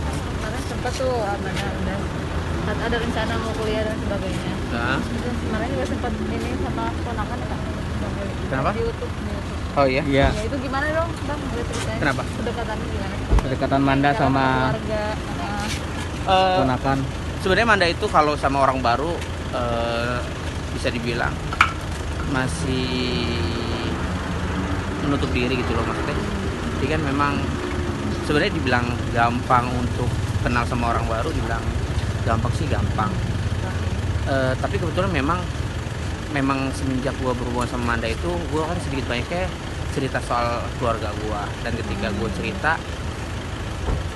Kemarin sempat tuh udah ada rencana mau kuliah dan sebagainya. Nah, Terus kemarin juga sempat ini sama ponakan ya Kak. Kenapa? Di YouTube. oh iya. Iya, Ya itu gimana dong Bang? Boleh ceritain. Kenapa? Kedekatannya gimana? kedekatan Manda Cara sama keluarga. ponakan. Sebenarnya Manda itu kalau sama orang baru bisa dibilang masih menutup diri gitu loh maksudnya. Jadi kan memang sebenarnya dibilang gampang untuk kenal sama orang baru, dibilang gampang sih gampang. Tapi kebetulan memang semenjak gue berhubungan sama Manda itu gue kan sedikit banyaknya cerita soal keluarga gue, dan ketika gue cerita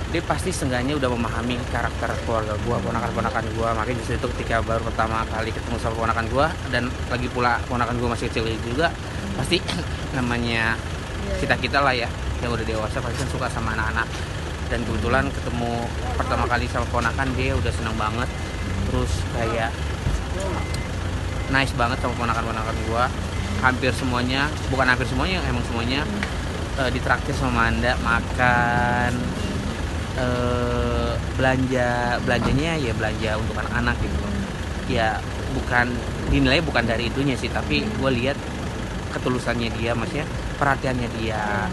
dia pasti seenggaknya udah memahami karakter keluarga gue, ponakan-ponakan gue. Makanya justru itu ketika baru pertama kali ketemu sama ponakan gue, dan lagi pula ponakan gue masih kecil juga, pasti namanya kita lah ya yang udah dewasa pasti kan suka sama anak-anak. Dan kebetulan ketemu pertama kali sama ponakan, dia udah seneng banget, terus kayak nice banget sama ponakan-ponakan gue. Hampir semuanya, bukan hampir semuanya, emang semuanya ditraktir sama Manda, makan, belanjanya ya belanja untuk anak-anak gitu. Ya bukan dinilai bukan dari itunya sih, tapi gue lihat ketulusannya dia, maksudnya perhatiannya dia,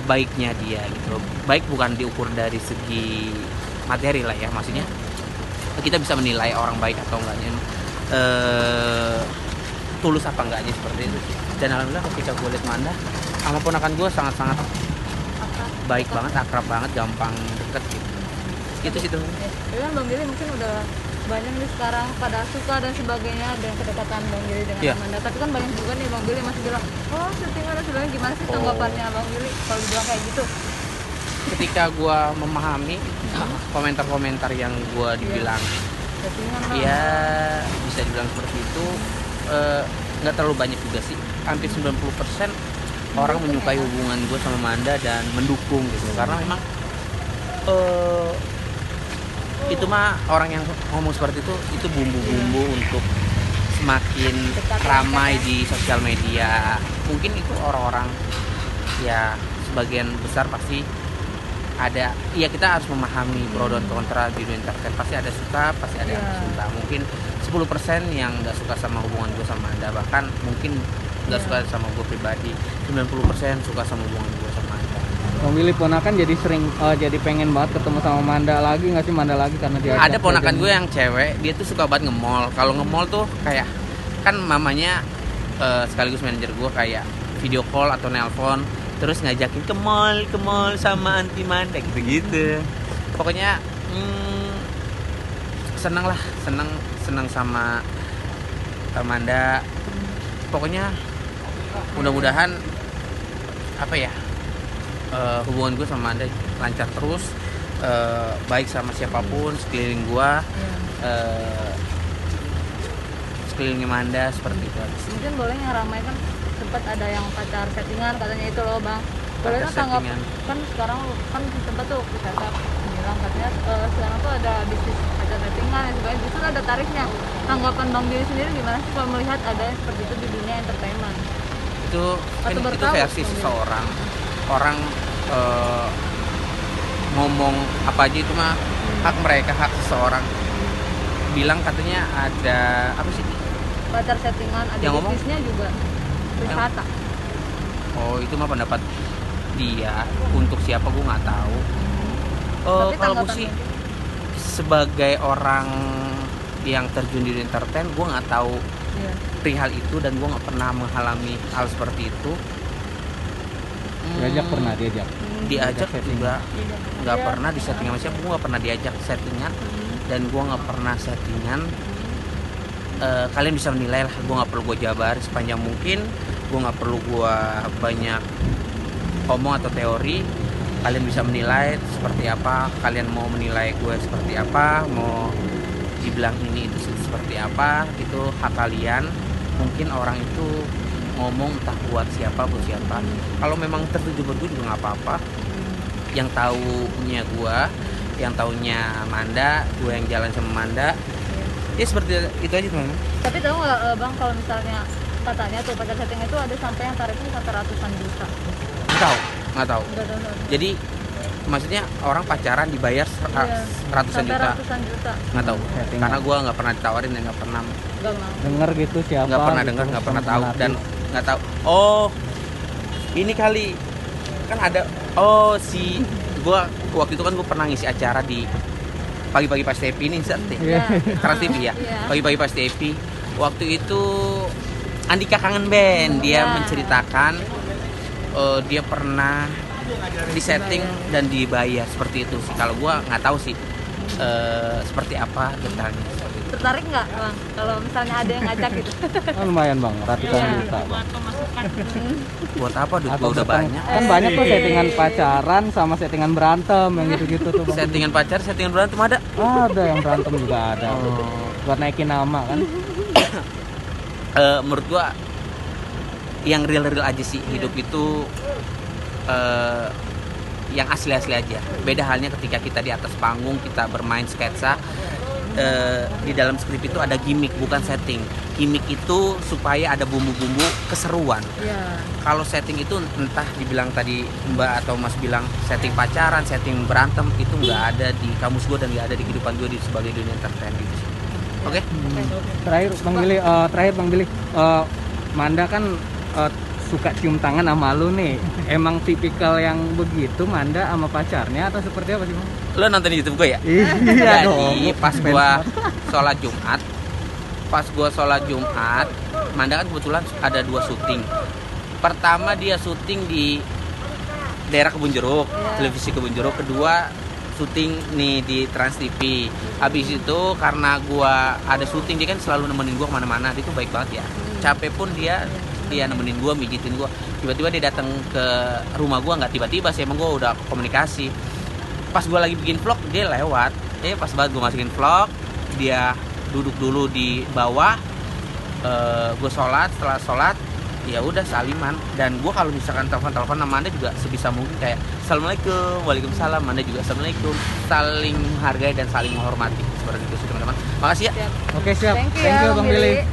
baiknya dia gitu. Baik bukan diukur dari segi materi lah ya, maksudnya kita bisa menilai orang baik atau enggaknya, tulus apa enggaknya, seperti itu sih. Dan alhamdulillah ketika gue lihat Manda sama ponakan gue sangat-sangat baik banget, akrab banget, gampang deket gitu. Itu sih tuh. Ya kan Bang Billy mungkin udah banyak nih sekarang pada suka dan sebagainya dengan kedekatan Bang Billy dengan Amanda. Tapi kan banyak juga nih Bang Billy masih bilang, oh settingan dan sebagainya. Gimana sih tanggapannya Bang Billy kalau dibilang kayak gitu? Ketika gue memahami komentar-komentar yang gue dibilang, ya bisa dibilang seperti itu, nggak terlalu banyak juga sih. Hampir 90% orang menyukai hubungan gue sama Manda dan mendukung gitu. Karena memang itu mah orang yang ngomong seperti itu bumbu-bumbu untuk semakin ramai di sosial media. Mungkin itu orang-orang ya sebagian besar pasti ada, ya kita harus memahami pro dan kontra di dunia entertain. Pasti ada suka, pasti ada yang suka. Mungkin 10% yang nggak suka sama hubungan gue sama Anda, bahkan mungkin nggak suka sama gue pribadi. 90% suka sama hubungan gue sama Anda. Bang Billy ponakan jadi sering jadi pengen banget ketemu sama Manda lagi nggak sih? Manda lagi karena dia ada ponakan gue yang cewek, dia tuh suka banget nge-mall. Kalau nge-mall tuh kayak kan mamanya sekaligus manajer gue, kayak video call atau nelpon terus ngajakin ke mall sama anti Manda gitu. Pokoknya seneng sama Manda. Pokoknya mudah-mudahan apa ya, hubungan gue sama Manda lancar terus, baik sama siapapun sekeliling gue, sekelilingnya Manda, seperti itu. Mungkin boleh yang ramai kan sempat ada yang pacar settingan katanya itu loh Bang. Boleh kan tanggap, kan sekarang kan sempat tuh kita bilang katanya sekarang tuh ada bisnis pacar settingan dan sebagainya, justru ada tarifnya. Tanggapan Bang Billy sendiri gimana sih kalau melihat ada seperti itu di dunia entertainment? Itu kan itu versi seseorang orang, ngomong apa aja itu mah hak mereka, hak seseorang. Bilang katanya ada apa sih, pacar settingan, ada yang bisnisnya juga wisata. Oh itu mah pendapat dia, untuk siapa gue nggak tahu. Kalau gue sih sebagai orang yang terjun di entertain, gue nggak tahu perihal itu, dan gue nggak pernah mengalami hal seperti itu. diajak Diajak juga nggak pernah disettingan sama siapa. Gue nggak pernah diajak settingan, dan gue nggak pernah settingan. Kalian bisa menilai lah, gue nggak perlu gue jabar sepanjang mungkin, gue nggak perlu gue banyak omong atau teori. Kalian bisa menilai seperti apa, kalian mau menilai gue seperti apa, mau dibilang ini itu seperti apa, itu hak kalian. Mungkin orang itu ngomong entah buat siapa. Kalau memang tertuju buat gue juga nggak apa-apa. Yang taunya gue, yang taunya Manda, gue yang jalan sama Manda, ya seperti itu aja teman. Tapi tahu nggak Bang, kalau misalnya katanya tuh pacar setting itu ada sampai yang tarifnya sampai ratusan juta. Nggak tahu. Jadi maksudnya orang pacaran dibayar ratusan Sampai juta, ratusan juta. nggak tahu. Settingan. Karena gue nggak pernah ditawarin dan nggak pernah Gak mau. Denger gitu siapa? nggak pernah gitu, dengar, nggak pernah tahu pelatih. dan nggak tahu. Oh, ini kali kan ada. Oh, si gue waktu itu kan gue pernah ngisi acara di pagi-pagi pas TV ini, Iya. Trans TV ya. Iya. Pagi-pagi pas TV. Waktu itu Andika Kangen Band dia Iya. menceritakan dia pernah disetting dan dibayar seperti itu sih. Kalau gua nggak tahu sih seperti apa detailnya. Tertarik nggak bang? Kalau misalnya ada yang ngajak gitu. Oh, lumayan bang, ratusan Iya. juta. Bang. Buat apa? Duit Atau gua udah setting- banyak. Kan banyak tuh settingan pacaran sama settingan berantem yang gitu-gitu tuh bang. Settingan pacar, settingan berantem ada. Ada yang berantem juga ada. Oh. Buat naikin nama kan. Menurut gua yang real aja sih hidup itu yang asli aja. Beda halnya ketika kita di atas panggung kita bermain sketsa. Di dalam skrip itu ada gimmick bukan setting. Gimmick itu supaya ada bumbu-bumbu keseruan. Iya. Kalau setting itu entah dibilang tadi Mbak atau Mas bilang setting pacaran, setting berantem, itu nggak ada di kamus gue dan nggak ada di kehidupan gue sebagai dunia entertain gitu sih. Oke? Terakhir Bang Billy, Manda kan suka cium tangan sama lu nih. Emang tipikal yang begitu Manda sama pacarnya atau seperti apa sih bang? Lo nonton di YouTube gue ya? Iya Jadi pas gua sholat Jumat, Manda kan kebetulan ada 2 syuting. Pertama dia syuting di daerah Kebun Jeruk, televisi Kebun Jeruk. Kedua syuting nih di Trans TV. Habis itu karena gua ada syuting, dia kan selalu nemenin gua kemana-mana. Dia tuh baik banget ya. Capek pun dia nemenin gua, mijitin gua. Tiba-tiba dia datang ke rumah gua, nggak tiba-tiba sih, emang gua udah komunikasi. Pas gue lagi bikin vlog dia lewat, pas banget gue masukin vlog, dia duduk dulu di bawah, gue sholat, setelah sholat ya udah saliman. Dan gue kalau misalkan telepon sama Anda juga sebisa mungkin kayak assalamualaikum, waalaikumsalam, Anda juga assalamualaikum, saling menghargai dan saling menghormati seperti itu sih teman-teman. Makasih ya. Oke siap. Thank you ya, Bang Billy.